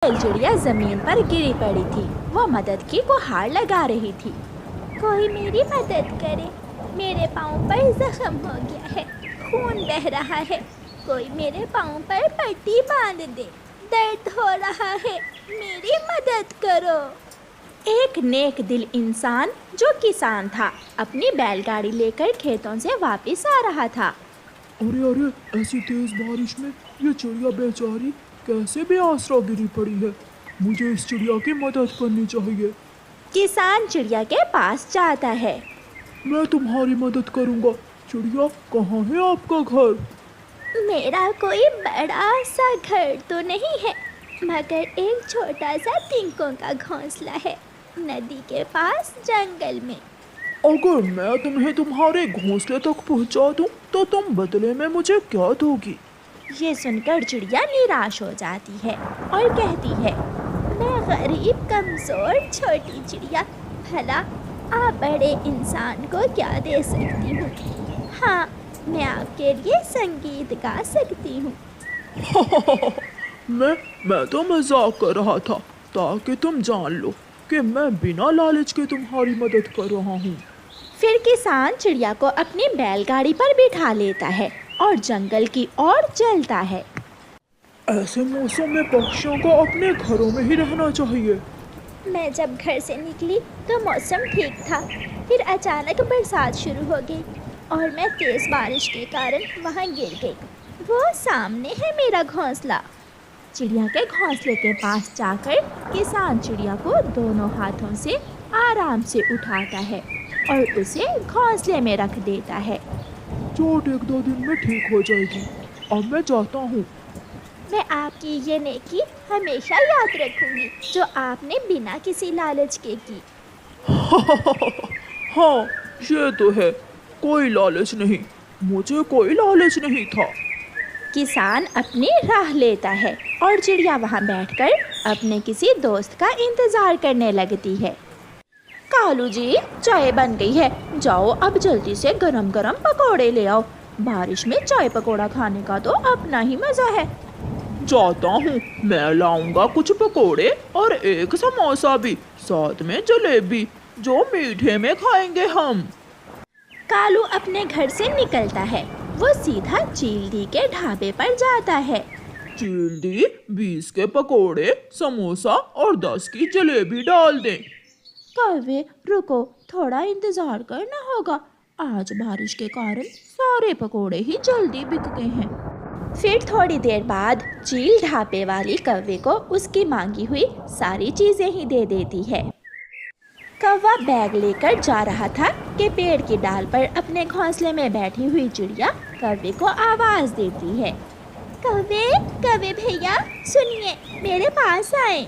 एक चिड़िया जमीन पर गिरी पड़ी थी। वो मदद की गुहार लगा रही थी। कोई मेरी मदद करे, मेरे पाँव पर जख्म हो गया है, खून बह रहा है। कोई मेरे पाँव पर पट्टी बांध दे, दर्द हो रहा है, मेरी मदद करो। एक नेक दिल इंसान जो किसान था अपनी बैलगाड़ी लेकर खेतों से वापस आ रहा था। अरे अरे, ऐसी तेज बारिश में ये चिड़िया बेचारी कैसे बेआसरा गिरी पड़ी है। मुझे इस चिड़िया की मदद करनी चाहिए। किसान चिड़िया के पास जाता है। मैं तुम्हारी मदद करूँगा। चिड़िया, कहाँ है आपका घर? मेरा कोई बड़ा सा घर तो नहीं है, मगर एक छोटा सा तिनकों का घोंसला है, नदी के पास जंगल में। अगर मैं तुम्हें तुम्हारे घोंसले तक पहुँचा दूँ तो तुम बदले में मुझे क्या दोगी? ये सुनकर चिड़िया निराश हो जाती है और कहती है, मैं गरीब कमजोर छोटी चिड़िया, भला आप बड़े इंसान को क्या दे सकती हूँ? हाँ, मैं आपके लिए संगीत गा सकती हूँ। मैं तो मजाक कर रहा था, ताकि तुम जान लो कि मैं बिना लालच के तुम्हारी मदद कर रहा हूँ। फिर किसान चिड़िया को अपनी बैलगाड़ी पर बिठा लेता है और जंगल की ओर चलता है। ऐसे मौसम में पक्षियों को अपने घरों में ही रहना चाहिए। मैं जब घर से निकली तो मौसम ठीक था, फिर अचानक बरसात शुरू हो गई और मैं तेज बारिश के कारण वहाँ गिर गई। वो सामने है मेरा घोंसला। चिड़िया के घोंसले के पास जाकर किसान चिड़िया को दोनों हाथों से आराम से उठाता है और उसे घोंसले में रख देता है। चोट 1-2 दिन में ठीक हो जाएगी। अब मैं जाता हूँ। मैं आपकी ये नेकी हमेशा याद रखूंगी जो आपने बिना किसी लालच के की। हाँ, ये तो है, कोई लालच नहीं, मुझे कोई लालच नहीं था। किसान अपनी राह लेता है और चिड़िया वहाँ बैठकर अपने किसी दोस्त का इंतजार करने लगती है। कालू जी, चाय बन गई है, जाओ अब जल्दी से गरम गरम पकोड़े ले आओ। बारिश में चाय पकोड़ा खाने का तो अपना ही मजा है। जाता हूँ, मैं लाऊंगा कुछ पकोड़े और एक समोसा भी, साथ में जलेबी, जो मीठे में खाएंगे हम। कालू अपने घर से निकलता है। वो सीधा चील के ढाबे पर जाता है। चील दी, 20 के पकोड़े, समोसा और 10 की जलेबी डाल दें। कौवे, रुको, थोड़ा इंतजार करना होगा, आज बारिश के कारण सारे पकोड़े ही जल्दी बिक गए हैं। फिर थोड़ी देर बाद चील ढाबे वाली कौवे को उसकी मांगी हुई सारी चीजें ही दे देती है। कौवा बैग लेकर जा रहा था कि पेड़ की डाल पर अपने घोंसले में बैठी हुई चिड़िया कौवे को आवाज देती है। कौवे, कौवे भैया सुनिए, मेरे पास आए।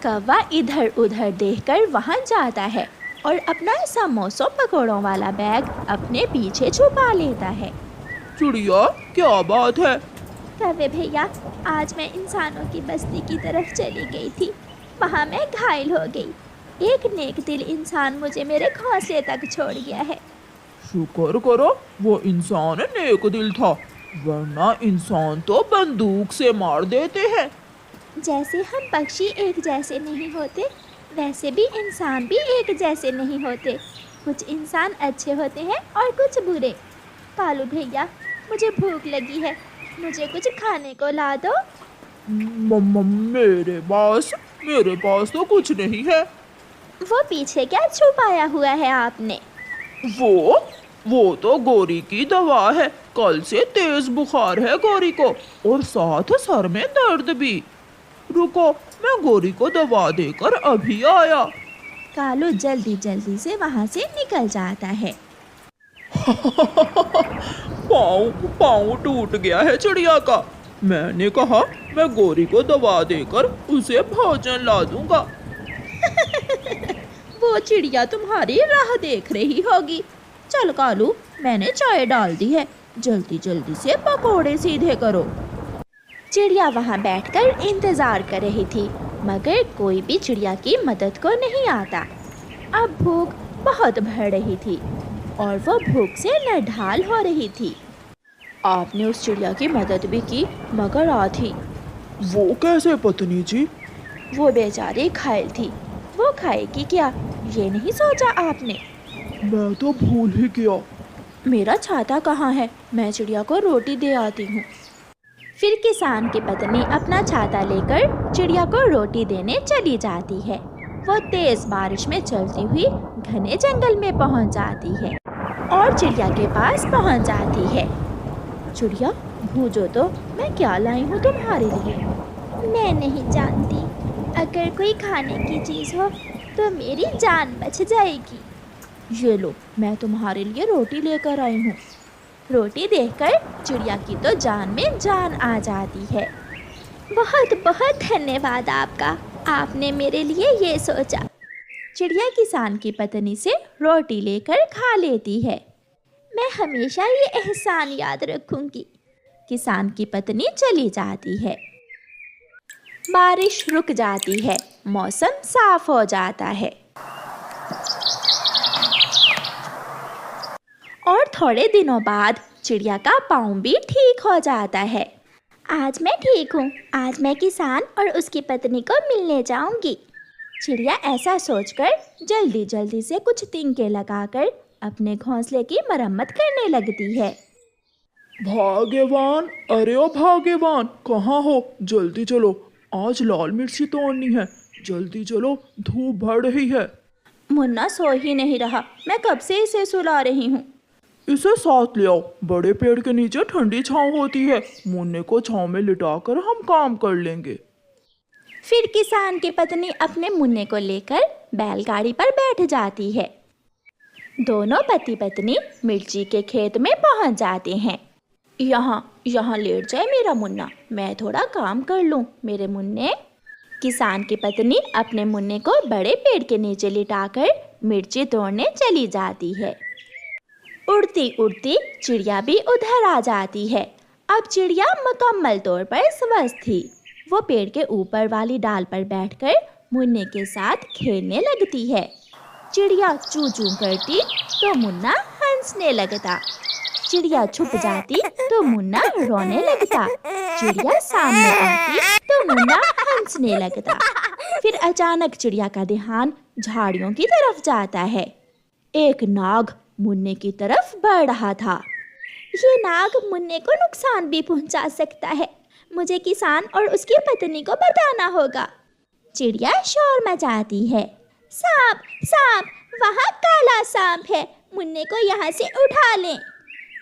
कौवा इधर उधर देखकर वहां जाता है और अपना समोसों पकोड़ों वाला बैग अपने पीछे छुपा लेता है। चिड़िया, क्या बात है? कौवे भैया, आज मैं इंसानों की बस्ती की तरफ चली गई थी, वहाँ मैं घायल हो गई। एक नेक दिल इंसान मुझे मेरे घोंसले तक छोड़ गया है। शुक्र करो वो इंसान नेक दिल था, वरना इंसान तो बंदूक से मार देते हैं। जैसे हम पक्षी एक जैसे नहीं होते, वैसे भी इंसान भी एक जैसे नहीं होते। कुछ इंसान अच्छे होते हैं और कुछ बुरे। कालू भैया, मुझे भूख लगी है, मुझे कुछ खाने को ला दो। मेरे पास तो कुछ नहीं है। वो पीछे क्या छुपाया हुआ है आपने? वो तो गोरी की दवा है। कल से तेज बुखार है गोरी को और साथ सर में दर्द भी। रुको, मैं गोरी को दवा देकर अभी आया। कालू जल्दी जल्दी से वहाँ से निकल जाता है। पाँव टूट गया है चिड़िया का। मैंने कहा मैं गोरी को दवा देकर उसे भोजन ला दूंगा। वो चिड़िया तुम्हारी राह देख रही होगी। चल कालू, मैंने चाय डाल दी है, जल्दी जल्दी से पकोड़े सीधे करो। चिड़िया वहाँ बैठकर इंतजार कर रही थी, मगर कोई भी चिड़िया की मदद को नहीं आता। अब भूख बहुत बढ़ रही थी और वो भूख से नढाल हो रही थी। आपने उस चिड़िया की मदद भी की, मगर आधी। वो कैसे पत्नी जी? वो बेचारी घायल थी, वो खाएगी क्या, ये नहीं सोचा आपने? मैं तो भूल ही गया। मेरा छाता कहाँ है? मैं चिड़िया को रोटी दे आती हूँ। फिर किसान की पत्नी अपना छाता लेकर चिड़िया को रोटी देने चली जाती है। वो तेज बारिश में चलती हुई घने जंगल में पहुंच जाती है और चिड़िया के पास पहुंच जाती है। चिड़िया, भूजो तो, मैं क्या लाई हूँ तुम्हारे लिए? मैं नहीं जानती, अगर कोई खाने की चीज़ हो तो मेरी जान बच जाएगी। ये लो, मैं तुम्हारे लिए रोटी लेकर आई हूँ। रोटी देखकर चिड़िया की तो जान में जान आ जाती है। बहुत बहुत धन्यवाद आपका, आपने मेरे लिए ये सोचा। चिड़िया किसान की पत्नी से रोटी लेकर खा लेती है। मैं हमेशा ये एहसान याद रखूंगी। किसान की पत्नी चली जाती है। बारिश रुक जाती है, मौसम साफ हो जाता है और थोड़े दिनों बाद चिड़िया का पाँव भी ठीक हो जाता है। आज मैं ठीक हूँ, आज मैं किसान और उसकी पत्नी को मिलने जाऊंगी। चिड़िया ऐसा सोचकर जल्दी जल्दी से कुछ तिनके लगाकर अपने घोंसले की मरम्मत करने लगती है। भाग्यवान, अरे ओ भाग्यवान, कहाँ हो? जल्दी चलो, आज लाल मिर्ची तोड़नी है। जल्दी चलो, धूप बढ़ रही है। मुन्ना सो ही नहीं रहा, मैं कब से इसे सुला रही हूँ। इसे साथ ले आओ, बड़े पेड़ के नीचे ठंडी छांव होती है। मुन्ने को छांव में लिटाकर हम काम कर लेंगे। फिर किसान की पत्नी अपने मुन्ने को लेकर बैलगाड़ी पर बैठ जाती है। दोनों पति पत्नी मिर्ची के खेत में पहुंच जाते हैं। यहाँ लेट जाए मेरा मुन्ना, मैं थोड़ा काम कर लूं। मेरे मुन्ने। किसान की पत्नी अपने मुन्ने को बड़े पेड़ के नीचे लिटाकर मिर्ची तोड़ने चली जाती है। उड़ती उड़ती चिड़िया भी उधर आ जाती है। अब चिड़िया मुकम्मल तौर पर स्वस्थ थी। वो पेड़ के ऊपर वाली डाल पर बैठकर मुन्ने के साथ खेलने लगती है। चिड़िया चू चू करती तो मुन्ना हंसने लगता। चिड़िया छुप जाती तो मुन्ना रोने लगता। चिड़िया सामने आती तो मुन्ना हंसने लगता। फिर अचानक चिड़िया का ध्यान झाड़ियों की तरफ जाता है। एक नाग मुन्ने की तरफ बढ़ रहा था। ये नाग मुन्ने को नुकसान भी पहुंचा सकता है, मुझे किसान और उसकी पत्नी को बताना होगा। चिड़िया शोर मचाती है। सांप, सांप, वहाँ काला सांप है, मुन्ने को यहाँ से उठा लें।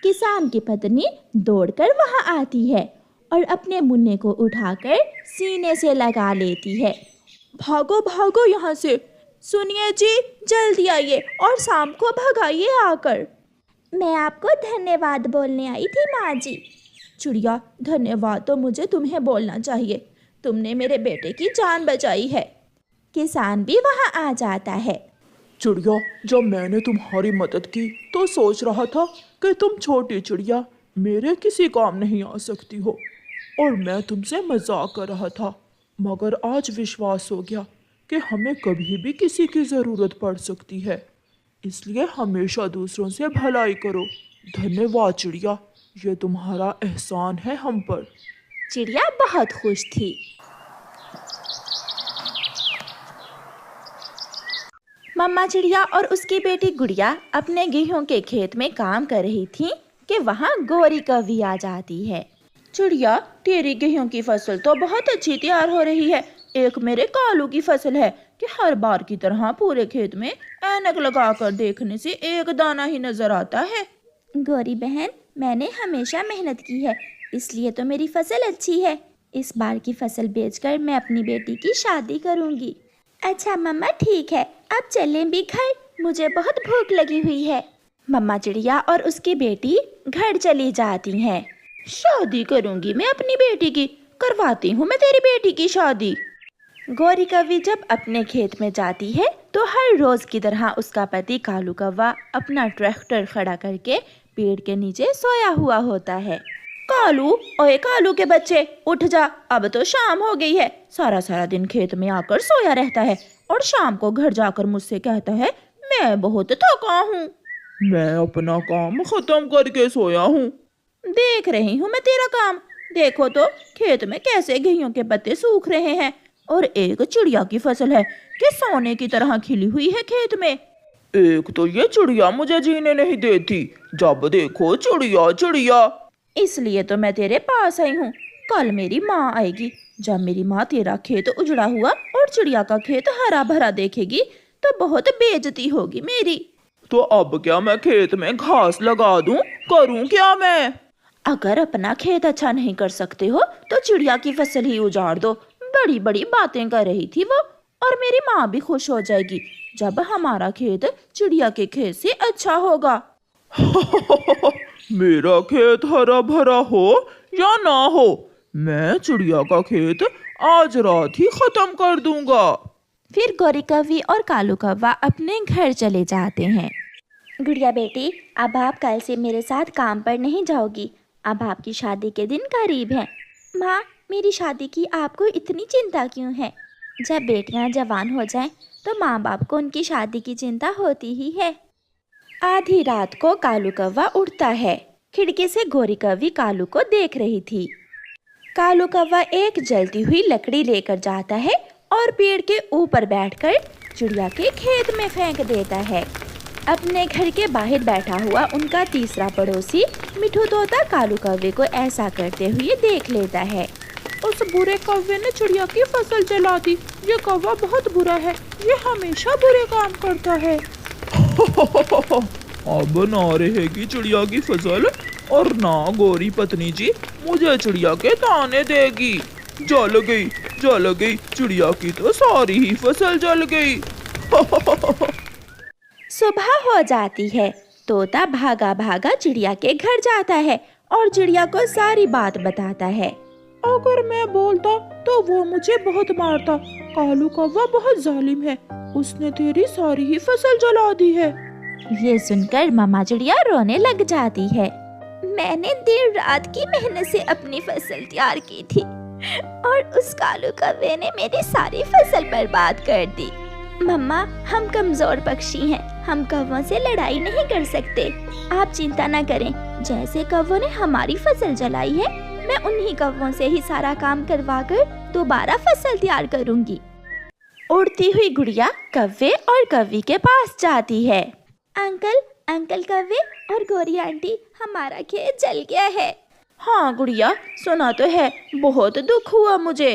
किसान की पत्नी दौड़कर वहाँ आती है और अपने मुन्ने को उठाकर सीने से लगा लेती है। भागो भागो यहाँ से। सुनिए जी, जल्दी आइए और सांप को भगाइए आकर। मैं आपको धन्यवाद बोलने आई थी माँ जी। चिड़िया, धन्यवाद तो मुझे तुम्हें बोलना चाहिए, तुमने मेरे बेटे की जान बचाई है। किसान भी वहाँ आ जाता है। चिड़िया, जब मैंने तुम्हारी मदद की तो सोच रहा था कि तुम छोटी चिड़िया मेरे किसी काम नहीं आ सकती हो और मैं तुमसे मजाक कर रहा था, मगर आज विश्वास हो गया कि हमें कभी भी किसी की ज़रूरत पड़ सकती है। इसलिए हमेशा दूसरों से भलाई करो। धन्यवाद चिड़िया, ये तुम्हारा एहसान है हम पर। चिड़िया बहुत खुश थी। मम्मा चिड़िया और उसकी बेटी गुड़िया अपने गेहूं के खेत में काम कर रही थी कि वहाँ गोरी कौवी आ जाती है। चिड़िया, तेरी गेहूं की फसल तो बहुत अच्छी तैयार हो रही है। एक मेरे कालू की फसल है कि हर बार की तरह पूरे खेत में ऐनक लगाकर देखने से एक दाना ही नजर आता है। गौरी बहन, मैंने हमेशा मेहनत की है, इसलिए तो मेरी फसल अच्छी है। इस बार की फसल बेचकर मैं अपनी बेटी की शादी करूंगी। अच्छा मम्मा, ठीक है, अब चलें भी घर, मुझे बहुत भूख लगी हुई है। मम्मा चिड़िया और उसकी बेटी घर चली जाती हैं। शादी करूंगी मैं अपनी बेटी की, करवाती हूँ मैं तेरी बेटी की शादी। गौरी कौवी जब अपने खेत में जाती है तो हर रोज की तरह उसका पति कालू कौवा अपना ट्रैक्टर खड़ा करके पेड़ के नीचे सोया हुआ होता है। कालू, ओए कालू के बच्चे, उठ जा, अब तो शाम हो गई है। सारा सारा दिन खेत में आकर सोया रहता है और शाम को घर जाकर मुझसे कहता है मैं बहुत थका हूँ। मैं अपना काम खत्म करके सोया हूँ। देख रही हूँ मैं तेरा काम। देखो तो खेत में कैसे गेहूं के पत्ते सूख रहे हैं। और एक चिड़िया की फसल है कि सोने की तरह खिली हुई है खेत में। एक तो ये चिड़िया मुझे जीने नहीं देती, जब देखो चिड़िया चिड़िया। इसलिए तो मैं तेरे पास आई हूँ। कल मेरी माँ आएगी, जब मेरी माँ तेरा खेत उजड़ा हुआ और चिड़िया का खेत हरा भरा देखेगी तो बहुत बेइज्जती होगी मेरी। तो अब क्या मैं खेत में घास लगा दूं? करूं क्या मैं? अगर अपना खेत अच्छा नहीं कर सकते हो तो चिड़िया की फसल ही उजाड़ दो। बड़ी बड़ी बातें कर रही थी वो, और मेरी माँ भी खुश हो जाएगी जब हमारा खेत चिड़िया के खेत से अच्छा होगा। मेरा खेत हरा भरा हो या ना हो, मैं चिड़िया का खेत आज रात ही खत्म कर दूंगा। फिर गौरी कौवी और कालू कौवा अपने घर चले जाते हैं। गुड़िया बेटी, अब आप कल से मेरे साथ काम पर नहीं जाओगी। अब आपकी शादी के दिन करीब हैं। माँ, मेरी शादी की आपको इतनी चिंता क्यों है? जब बेटियाँ जवान हो जाएं तो माँ बाप को उनकी शादी की चिंता होती ही है। आधी रात को कालू कौवा उठता है। खिड़की से गौरी कौवी कालू को देख रही थी। कालू कौवा एक जलती हुई लकड़ी लेकर जाता है और पेड़ के ऊपर बैठकर चिड़िया के खेत में फेंक देता है। अपने घर के बाहर बैठा हुआ उनका तीसरा पड़ोसी मिठू तोता कालू कौवे को ऐसा करते हुए देख लेता है। उस बुरे कौवे ने चिड़िया की फसल जला दी। ये कौवा बहुत बुरा है, ये हमेशा बुरे काम करता है। अब ना रहेगी चिड़िया की फसल और ना गौरी पत्नी जी मुझे चिड़िया के दाने देगी। जल गई चिड़िया की तो सारी ही फसल जल गई। सुबह हो जाती है। तोता भागा भागा चिड़िया के घर जाता है और चिड़िया को सारी बात बताता है। अगर मैं बोलता तो वो मुझे बहुत मारता। कालू कौवा बहुत जालिम है, उसने तेरी सारी ही फसल जला दी है। ये सुनकर मामा चिड़िया रोने लग जाती है। मैंने देर रात की मेहनत से अपनी फसल तैयार की थी और उस कालू कौवे ने मेरी सारी फसल बर्बाद कर दी। मम्मा, हम कमजोर पक्षी हैं, हम कौवों से लड़ाई नहीं कर सकते। आप चिंता न करें, जैसे कौवों ने हमारी फसल जलाई है, मैं उन्हीं कौवों से ही सारा काम करवाकर दोबारा फसल तैयार करूंगी। उड़ती हुई गुड़िया कौवे और कौवी के पास जाती है। अंकल कौवे और गौरी आंटी, हमारा खेत जल गया है। हाँ गुड़िया, सुना तो है, बहुत दुख हुआ मुझे।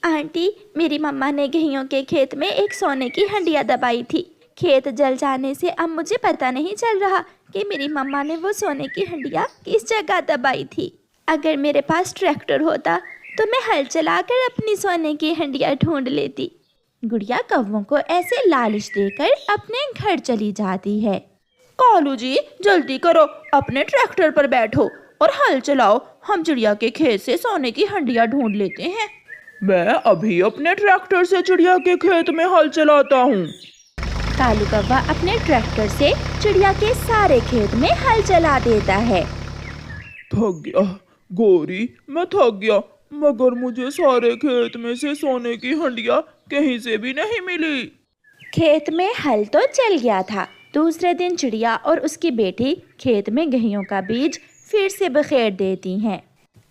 आंटी, मेरी मम्मा ने गेहूं के खेत में एक सोने की हंडिया दबाई थी। खेत जल जाने से अब मुझे पता नहीं चल रहा कि मेरी मम्मा ने वो सोने की हंडिया किस जगह दबाई थी। अगर मेरे पास ट्रैक्टर होता तो मैं हल चलाकर अपनी सोने की हंडिया ढूंढ लेती। गुड़िया कौवों को ऐसे लालच देकर अपने घर चली जाती है। कालू जी, जल्दी करो, अपने ट्रैक्टर पर बैठो और हल चलाओ। हम चिड़िया के खेत से सोने की हंडिया ढूंढ लेते हैं। मैं अभी अपने ट्रैक्टर से चिड़िया के खेत में हल चलाता हूँ। कालू कौवा अपने ट्रैक्टर से चिड़िया के सारे खेत में हल चला देता है। थक गया गौरी, मैं थक गया, मगर मुझे सारे खेत में से सोने की हंडिया कहीं से भी नहीं मिली। खेत में हल तो चल गया था। दूसरे दिन चिड़िया और उसकी बेटी खेत में गेहूं का बीज फिर से बखेर देती हैं।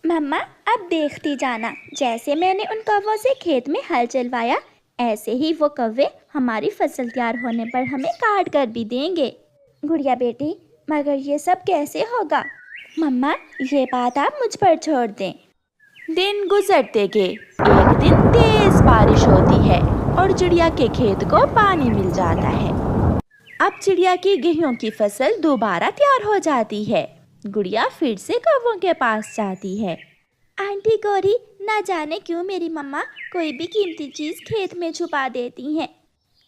मम्मा, अब देखती जाना, जैसे मैंने उन कौवों से खेत में हल चलवाया, ऐसे ही वो कौवे हमारी फसल तैयार होने पर हमें काट कर भी देंगे। गुड़िया बेटी, मगर ये सब कैसे होगा? मम्मा, ये बात आप मुझ पर छोड़ दें। दिन गुजरते गए। एक दिन तेज बारिश होती है और चिड़िया के खेत को पानी मिल जाता है। अब चिड़िया की गेहूं की फसल दोबारा तैयार हो जाती है। गुड़िया फिर से कौवों के पास जाती है। आंटी गौरी, ना जाने क्यों मेरी मम्मा कोई भी कीमती चीज खेत में छुपा देती हैं।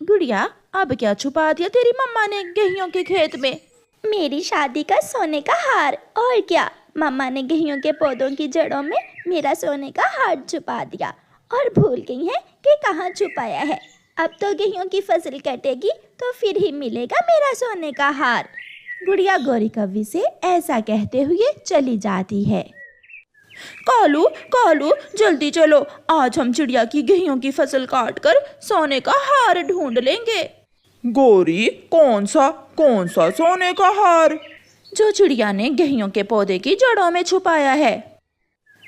गुड़िया, अब क्या छुपा दिया तेरी मम्मा ने गेहूं के खेत में? मेरी शादी का सोने का हार। और क्या, मम्मा ने गेहूं के पौधों की जड़ों में मेरा सोने का हार छुपा दिया और भूल गई है कि कहाँ छुपाया है। अब तो गेहूं की फसल कटेगी तो फिर ही मिलेगा मेरा सोने का हार। गुड़िया गौरी कौवी से ऐसा कहते हुए चली जाती है। कालू कालू, जल्दी चलो, आज हम चिड़िया की गेहूं की फसल काट कर सोने का हार ढूंढ लेंगे। गौरी, कौन सा सोने का हार? जो चिड़िया ने गेहूं के पौधे की जड़ों में छुपाया है।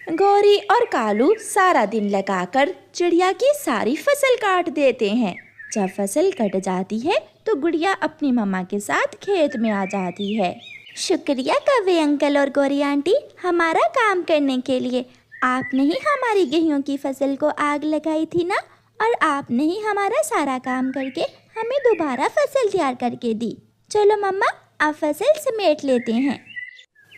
गौरी और कालू सारा दिन लगाकर चिड़िया की सारी फसल काट देते हैं। जब फसल कट जाती है तो गुड़िया अपनी मम्मा के साथ खेत में आ जाती है। शुक्रिया कौवे अंकल और गौरी आंटी हमारा काम करने के लिए। आपने ही हमारी गेहूं की फसल को आग लगाई थी ना, और आपने ही हमारा सारा काम करके हमें दोबारा फसल तैयार करके दी। चलो मम्मा अब फसल समेट लेते हैं।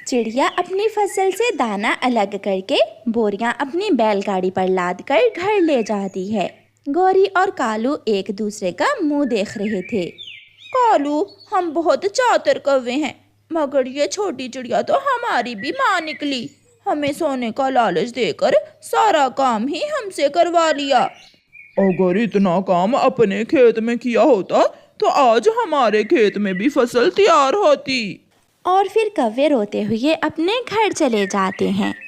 चिड़िया अपनी फसल से दाना अलग करके बोरियां अपनी बैलगाड़ी पर लादकर घर ले जाती है। गौरी और कालू एक दूसरे का मुंह देख रहे थे। कालू, हम बहुत चातर कौवे हैं, मगर ये छोटी चिड़िया तो हमारी भी माँ निकली। हमें सोने का लालच देकर सारा काम ही हमसे करवा लिया। अगर इतना काम अपने खेत में किया होता तो आज हमारे खेत में भी फसल तैयार होती। और फिर कौवे रोते हुए अपने घर चले जाते हैं।